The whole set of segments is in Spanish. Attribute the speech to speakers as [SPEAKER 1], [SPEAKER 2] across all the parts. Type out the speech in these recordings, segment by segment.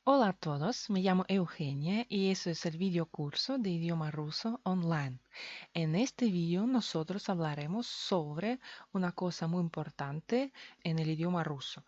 [SPEAKER 1] Hola a todos, me llamo Eugenia y eso es el video curso de idioma ruso online. En este video nosotros hablaremos sobre una cosa muy importante en el idioma ruso.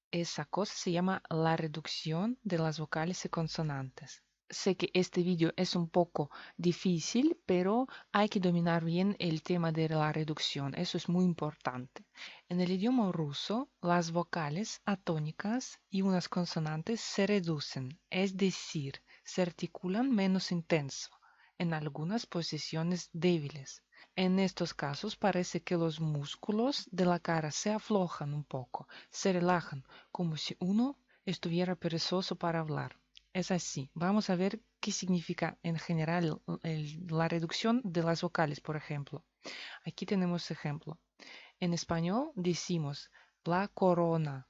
[SPEAKER 1] Esa cosa se llama la reducción de las vocales y consonantes. Sé que este vídeo es un poco difícil, pero hay que dominar bien el tema de la reducción. Eso es muy importante. En el idioma ruso, las vocales atónicas y unas consonantes se reducen, es decir, se articulan menos intenso, en algunas posiciones débiles. En estos casos parece que los músculos de la cara se aflojan un poco, se relajan, como si uno estuviera perezoso para hablar. Es así. Vamos a ver qué significa en general la reducción de las vocales, por ejemplo. Aquí tenemos ejemplo. En español decimos la corona.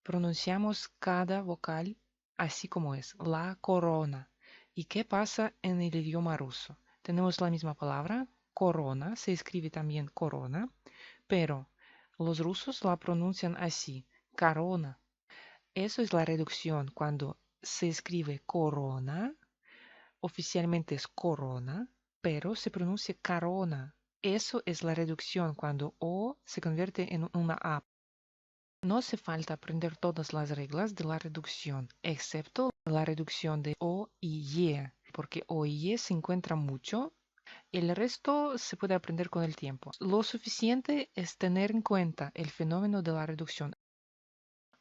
[SPEAKER 1] Pronunciamos cada vocal así como es, la corona. ¿Y qué pasa en el idioma ruso? Tenemos la misma palabra, corona, se escribe también corona, pero los rusos la pronuncian así, corona. Eso es la reducción cuando se escribe corona, oficialmente es corona, pero se pronuncia carona. Eso es la reducción cuando O se convierte en una A. No hace falta aprender todas las reglas de la reducción, excepto la reducción de O y Y, porque O y Y se encuentran mucho. El resto se puede aprender con el tiempo. Lo suficiente es tener en cuenta el fenómeno de la reducción.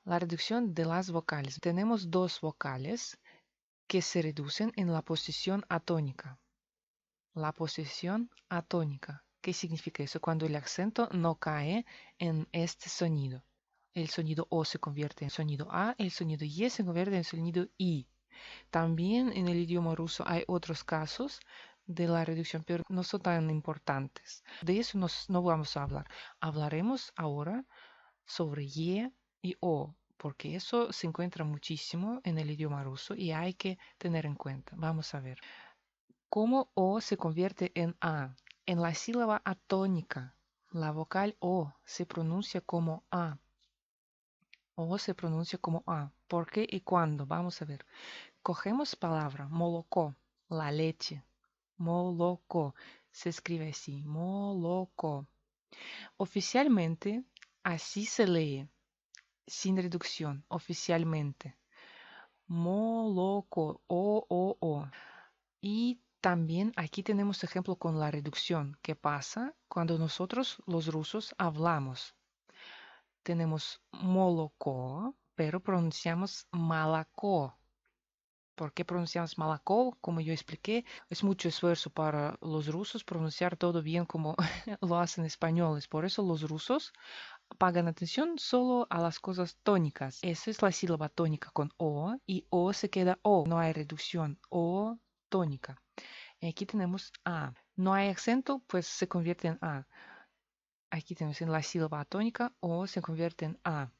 [SPEAKER 1] La reducción de las vocales. Tenemos dos vocales que se reducen en la posición atónica. La posición atónica. ¿Qué significa eso? Cuando el acento no cae en este sonido. El sonido O se convierte en sonido A, el sonido Y se convierte en sonido I. También en el idioma ruso hay otros casos de la reducción, pero no son tan importantes. De eso no vamos a hablar. Hablaremos ahora sobre y O, porque eso se encuentra muchísimo en el idioma ruso y hay que tener en cuenta. Vamos a ver. ¿Cómo O se convierte en A? En la sílaba atónica, la vocal O se pronuncia como A. O se pronuncia como A. ¿Por qué y cuándo? Vamos a ver. Cogemos palabra molocó, la leche. Molocó. Se escribe así, molocó. Oficialmente, así se lee, sin reducción, oficialmente. Molocó, o. Y también aquí tenemos ejemplo con la reducción. ¿Qué pasa cuando nosotros, los rusos, hablamos? Tenemos molocó, pero pronunciamos malacó. ¿Por qué pronunciamos malacó? Como yo expliqué, es mucho esfuerzo para los rusos pronunciar todo bien como lo hacen españoles. Por eso los rusos pagan atención solo a las cosas tónicas. Esa es la sílaba tónica con O y O se queda O. No hay reducción. O tónica. Y aquí tenemos A. No hay acento, pues se convierte en A. Aquí tenemos en la sílaba tónica O se convierte en A.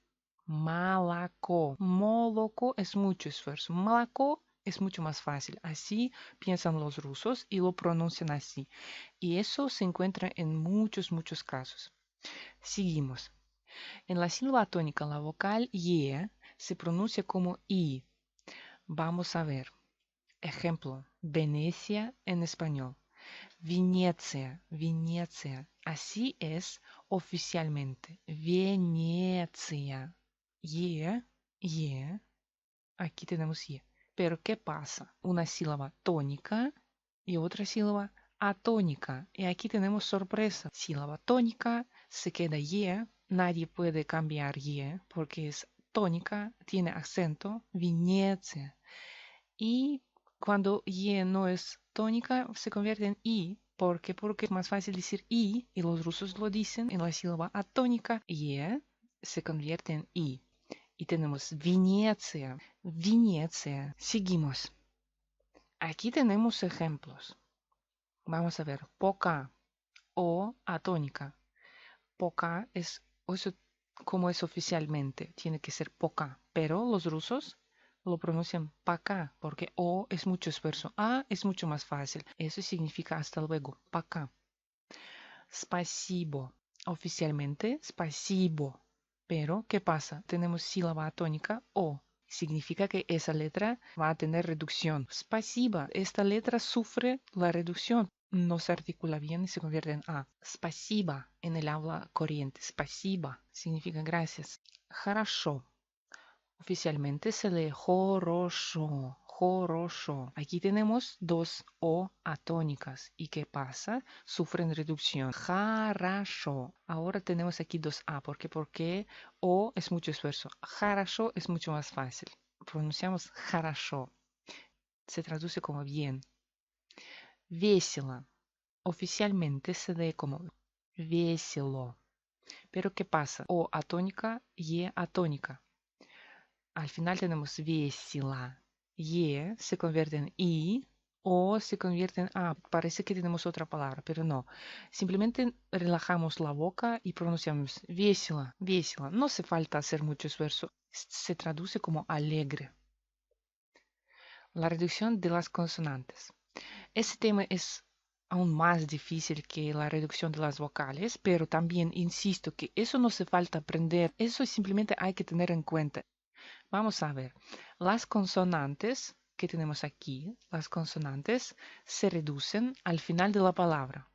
[SPEAKER 1] Malaco. Moloco es mucho esfuerzo. Malaco es mucho más fácil. Así piensan los rusos y lo pronuncian así. Y eso se encuentra en muchos casos. Seguimos. En la sílaba tónica, la vocal Y se pronuncia como I. Vamos a ver. Ejemplo. Venecia en español. Venecia, Venecia. Así es oficialmente. Venecia. Y, y. Aquí tenemos Y. Pero ¿qué pasa? Una sílaba tónica y otra sílaba atónica. Y aquí tenemos sorpresa. Sílaba tónica, se queda Y. Nadie puede cambiar Y porque es tónica, tiene acento. Venecia. Y cuando Y no es tónica, se convierte en I. ¿Por qué? Porque es más fácil decir I, y los rusos lo dicen en la sílaba atónica. Y se convierte en I. Y tenemos Venecia. Venecia. Seguimos. Aquí tenemos ejemplos. Vamos a ver. Poca o atónica. Poca es eso como es oficialmente. Tiene que ser poca. Pero los rusos lo pronuncian paca, porque O es mucho esfuerzo. A es mucho más fácil. Eso significa hasta luego. Paca. Spasibo. Oficialmente, spasibo. Pero, ¿qué pasa? Tenemos sílaba tónica O. significa que esa letra va a tener reducción. Spasiba, esta letra sufre la reducción. No se articula bien y se convierte en A. Spasiba en el habla corriente. Spasiba significa gracias. Хорошо. Oficialmente se lee хорошо, хорошо. Aquí tenemos dos O atónicas. ¿Y qué pasa? Sufren reducción. Хорошо. Ahora tenemos aquí dos A. ¿Por qué? Porque O es mucho esfuerzo. Хорошо es mucho más fácil. Pronunciamos хорошо. Se traduce como bien. Весело. Oficialmente se lee como весело. Pero ¿qué pasa? O atónica y atónica. Al final tenemos весело. Y se convierte en I o se convierte en A. Parece que tenemos otra palabra, pero no. Simplemente relajamos la boca y pronunciamos весело, весело. No hace falta hacer mucho esfuerzo. Se traduce como alegre. La reducción de las consonantes. Este tema es aún más difícil que la reducción de las vocales, pero también insisto que eso no hace falta aprender. Eso simplemente hay que tener en cuenta. Vamos a ver, las consonantes que tenemos aquí, las consonantes se reducen al final de la palabra.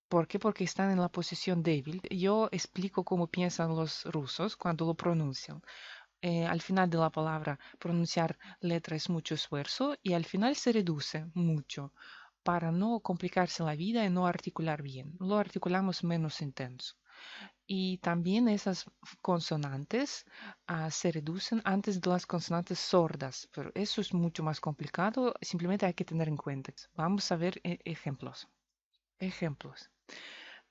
[SPEAKER 1] ¿Por qué? Porque están en la posición débil. Yo explico cómo piensan los rusos cuando lo pronuncian. Al final de la palabra pronunciar letra es mucho esfuerzo y al final se reduce mucho para no complicarse la vida y no articular bien. Lo articulamos menos intenso. Y también esas consonantes se reducen antes de las consonantes sordas, pero eso es mucho más complicado, simplemente hay que tener en cuenta. Vamos a ver ejemplos. Ejemplos.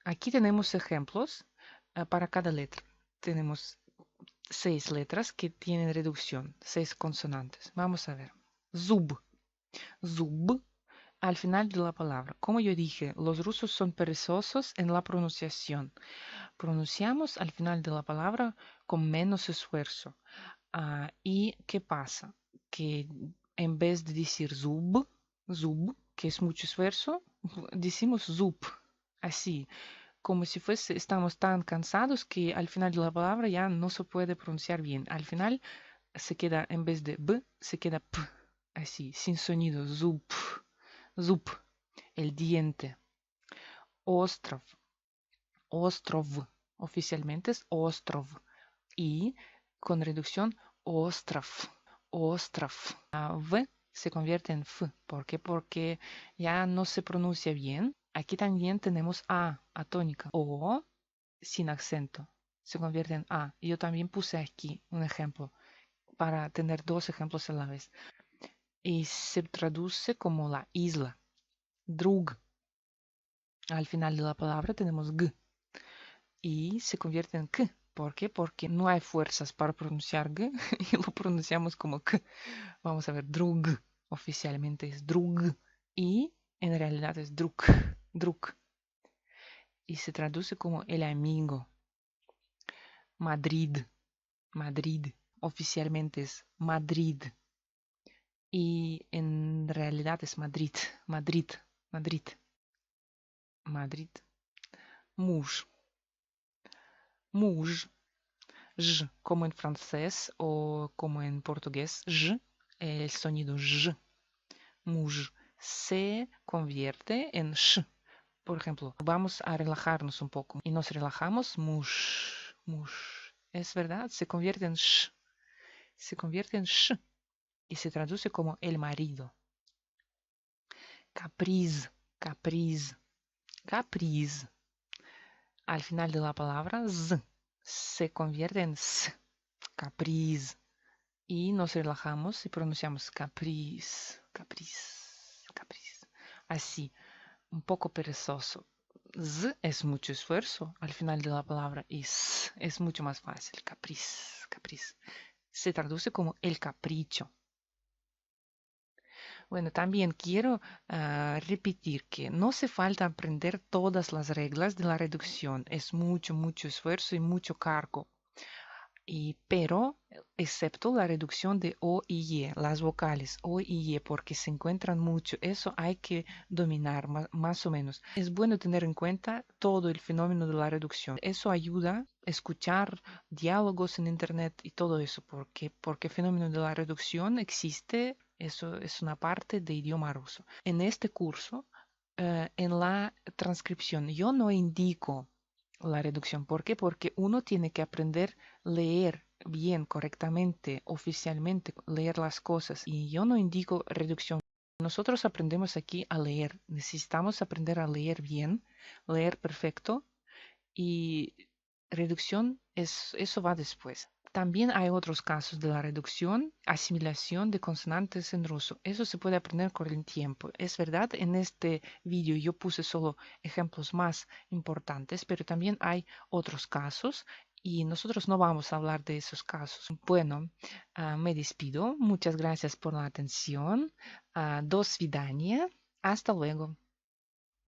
[SPEAKER 1] Aquí tenemos ejemplos para cada letra. Tenemos 6 letras que tienen reducción, 6 consonantes. Vamos a ver. Zub. Zub al final de la palabra. Como yo dije, los rusos son perezosos en la pronunciación. Pronunciamos al final de la palabra con menos esfuerzo. ¿Y qué pasa? Que en vez de decir zub, zub, que es mucho esfuerzo, decimos zub. Así, como si fuese, estamos tan cansados que al final de la palabra ya no se puede pronunciar bien. Al final se queda, en vez de b, se queda p. Así, sin sonido, zub, zub, el diente. Ostrov, ostrov, oficialmente es ostrov. Y con reducción ostrov, ostrov. V se convierte en F. ¿Por qué? Porque ya no se pronuncia bien. Aquí también tenemos A, atónica. O sin acento. Se convierte en A. Yo también puse aquí un ejemplo para tener dos ejemplos a la vez. Y se traduce como la isla. Drug. Al final de la palabra tenemos G. Y se convierte en K. ¿Por qué? Porque no hay fuerzas para pronunciar G y lo pronunciamos como K. Vamos a ver, drug. Oficialmente es drug. Y en realidad es druk. Druk. Y se traduce como el amigo. Madrid. Madrid. Oficialmente es Madrid. Y en realidad es Madrid. Madrid. Madrid. Madrid. Muž. Muž. J, como en francés o como en portugués. J, el sonido J. Muž se convierte en sh. Por ejemplo, vamos a relajarnos un poco y nos relajamos. Muž, muž. Es verdad, se convierte en sh. Se convierte en sh y se traduce como el marido. Capriz, capriz, capriz. Al final de la palabra z se convierte en s. Capriz. Y nos relajamos y pronunciamos capriz, capriz, capriz. Así, un poco perezoso. Z es mucho esfuerzo al final de la palabra y S es mucho más fácil. Capriz, capriz. Se traduce como el capricho. Bueno, también quiero repetir que no hace falta aprender todas las reglas de la reducción. Es mucho, mucho esfuerzo y mucho cargo. Pero excepto la reducción de O y Y, las vocales O y Y, porque se encuentran mucho, eso hay que dominar más o menos. Es bueno tener en cuenta todo el fenómeno de la reducción. Eso ayuda a escuchar diálogos en Internet y todo eso, porque el fenómeno de la reducción existe, eso es una parte de idioma ruso. En este curso, en la transcripción, yo no indico la reducción. ¿Por qué? Porque uno tiene que aprender a leer bien, correctamente, oficialmente, leer las cosas. Y yo no indico reducción. Nosotros aprendemos aquí a leer. Necesitamos aprender a leer bien, leer perfecto y reducción eso va después. También hay otros casos de la reducción, asimilación de consonantes en ruso. Eso se puede aprender con el tiempo. Es verdad, en este vídeo yo puse solo ejemplos más importantes, pero también hay otros casos y nosotros no vamos a hablar de esos casos. Bueno, me despido. Muchas gracias por la atención. До свидания. Hasta luego.